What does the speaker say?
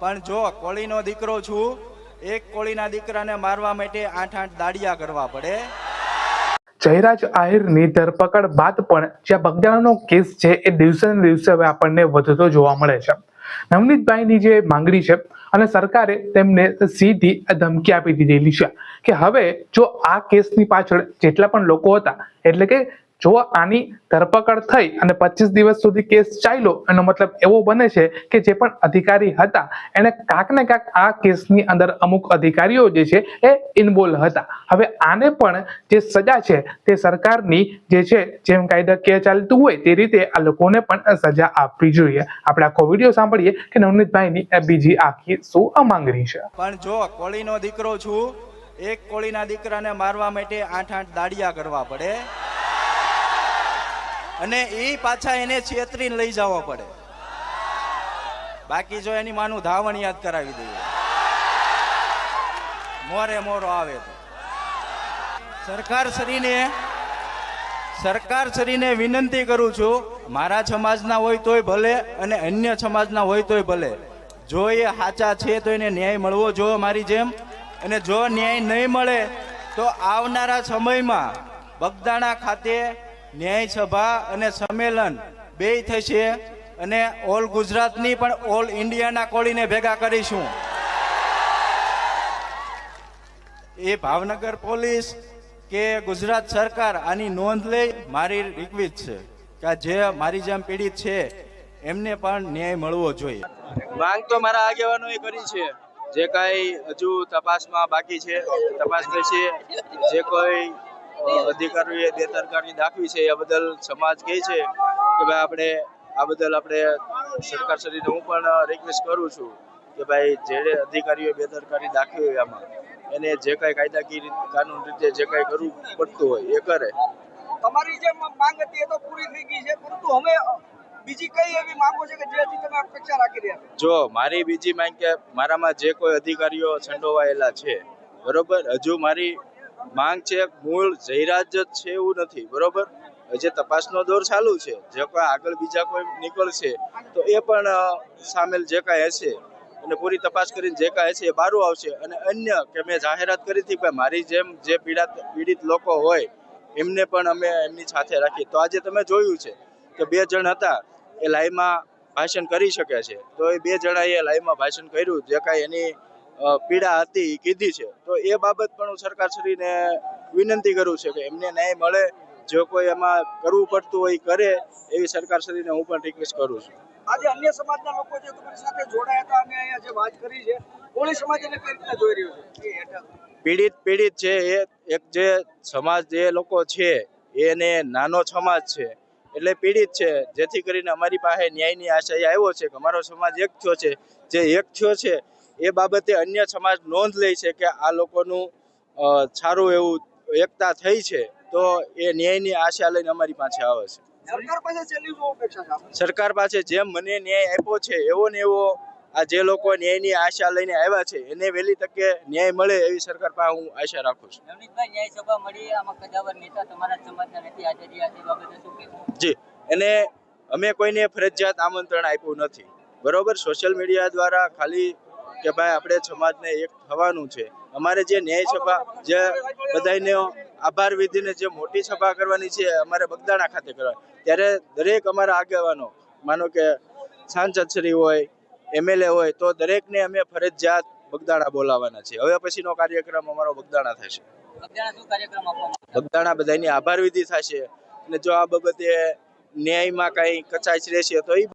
પણ જો કોળીનો દીકરો છું, એક કોળીના દીકરાને મારવા માટે 8-8 દાડિયા કરવા પડે. જયરાજ આહિરની ધરપકડ બાદ પણ જ્યાં બગદાણાનો કેસ છે એ દિવસે ને દિવસે હવે આપણને વધતો જોવા મળે છે. નવનીતભાઈની જે માંગણી છે અને સરકારે તેમને સીધી ધમકી આપી દીધેલી છે કે હવે જો આ કેસની પાછળ જેટલા પણ લોકો હતા, એટલે કે જો આની ધરપકડ થઈ અને 25 દિવસ સુધી કેસ ચાલ્યો, એનો મતલબ એવો બને છે કે જે પણ અધિકારી હતા એને કાંક ને કાંક આ કેસની અંદર અમુક અધિકારીઓ જે છે એ ઇન્વોલ્વ હતા. હવે આને પણ જે સજા છે તે સરકારની જે છે જેમ કાયદાકીય ચાલતું હોય તે રીતે આ લોકોને પણ સજા આપવી જોઈએ. આપણે આખો વિડીયો સાંભળીએ કે નવનીતભાઈની બીજી આખી શું માંગણી છે. પણ જો કોળીનો દીકરો છું, એક કોળીના દીકરાને મારવા માટે 8-8 દાડિયા કરવા પડે અને એ પાછા એને છેતરીને લઈ જવો પડે. બાકી જો એની માનું ધાવણ યાદ કરાવી દઈએ, મોરે મોરો આવે તો સરકારશ્રીને વિનંતી કરું છું, મારા સમાજના હોય તોય ભલે અને અન્ય સમાજના હોય તોય ભલે, જો એ સાચા છે તો એને ન્યાય મળવો જોઈએ મારી જેમ. અને જો ન્યાય નહીં મળે તો આવનારા સમયમાં બગદાણા ખાતે ન્યાય સભા અને સંમેલન બેય થશે અને ઓલ ગુજરાતની પણ ઓલ ઇન્ડિયાના કોળીને ભેગા કરીશું. એ ભાવનગર પોલીસ કે ગુજરાત સરકાર આની નોંધ લે. મારી રિક્વેસ્ટ છે કે જે મારી જેમ પીડિત છે એમને પણ ન્યાય મળવો જોઈએ. માંગ તો મારા આગેવાનોએ કરી છે. જે કાંઈ હજુ તપાસમાં બાકી છે તપાસ થશે. જે કોઈ અધિકારીઓએ બેદરકારી દાખવી છે એ બદલ સમાજ કહે છે કે ભાઈ આપણે આ બદલ આપણે સરકારશ્રીને હું પણ રિક્વેસ્ટ કરું છું કે ભાઈ જે અધિકારીઓએ બેદરકારી દાખવી હોય આમાં એને જે કાંઈ કાયદાકીય કાનૂન રીતે જે કાંઈ કરવું પડતું હોય એ કરે. તમારી જે માંગ હતી એ તો પૂરી થઈ ગઈ છે, પરંતુ હવે બીજી કઈ એવી માંગો છે કે જે હજી તમે અપેક્ષા રાખી રહ્યા છો? જો મારી બીજી માંગ કે મારામાં જે કોઈ અધિકારીઓ સંડોવાયેલા છે, બરોબર, હજુ મારી માંગ છે મૂળ જયરાજ જ છે એવું નથી, બરોબર. જે તપાસનો દોર ચાલુ છે, જે કોઈ આગળ બીજા કોઈ નીકળશે તો એ પણ સામેલ જે કાંઈ હશે અને પૂરી તપાસ કરીને જે કાંઈ હશે એ બારું આવશે. અને અન્ય કે મેં જાહેરાત કરી હતી કે મારી જેમ જે પીડિત લોકો હોય એમને પણ અમે એમની સાથે રાખીએ. તો આજે તમે જોયું છે કે 2 જણ હતા એ લાઈવમાં ભાષણ કરી શકે છે, તો એ 2 જણાએ લાઈવમાં ભાષણ કર્યું, જે કાંઈ એની પીડા હતી એ કીધી છે. તો એ બાબત પણ હું સરકારશ્રીને વિનંતી કરું છું કે એમને ન્યાય મળે. જો કોઈ એમાં કરવું પડતું હોય કરે એવી સરકારશ્રીને હું પણ રિક્વેસ્ટ કરું છું. આજે અન્ય સમાજના લોકો જે તમારી સાથે જોડાયા હતા અને અહીંયા જે વાત કરી છે, કોળી સમાજ એને કઈ રીતે જોઈ રહ્યો છે? પીડિત છે એ એક જે સમાજ જે લોકો છે એને નાનો સમાજ છે એટલે પીડિત છે, જેથી કરીને અમારી પાસે ન્યાયની આશા આવ્યો છે કે અમારો સમાજ એક થયો છે. જે એક થયો છે એ બાબતે અન્ય સમાજ નોંધ લે છે કે આ લોકોનું સારું એવું એકતા થઈ છે, તો એ ન્યાયની આશા લઈને અમારી પાસે આવે છે. સરકાર પાસે છેલ્લી શું અપેક્ષા છે? સરકાર પાસે જેમ મને ન્યાય આપ્યો છે એવો ને એવો આ જે લોકો ન્યાયની આશા લઈને આવ્યા છે એને વહેલી તકે ન્યાય મળે એવી સરકાર પાસે હું આશા રાખું છું. નવનીતભાઈ, ન્યાય સભા મળી, આમાં કદાવર નેતા તમારા સમાજના નથી હાજર રહ્યા, તે બાબતે શું કહેશો? જી, એને અમે કોઈને ફરજિયાત આમંત્રણ આપ્યું નથી, બરોબર. સોશિયલ મીડિયા દ્વારા ખાલી કે ભાઈ આપણે સમાજને એક થવાનું છે. અમારે જે ન્યાય સભા જે બધાને આભાર વિધિને જે મોટી સભા કરવાની છે અમારે બગદાણા ખાતે કરવાની, ત્યારે દરેક અમારા આગેવાનો, માનો કે સાંસદશ્રી હોય, MLA હોય, તો દરેકને અમે ફરજિયાત બગદાણા બોલાવવાના છે. હવે પછીનો કાર્યક્રમ અમારો બગદાણા થશે. બગદાણા શું કાર્યક્રમ આપવામાં? બગદાણા બધાની આભાર વિધિ થશે અને જો આ બાબતે ન્યાયમાં કાંઈ કચાશ રહેશે તો એ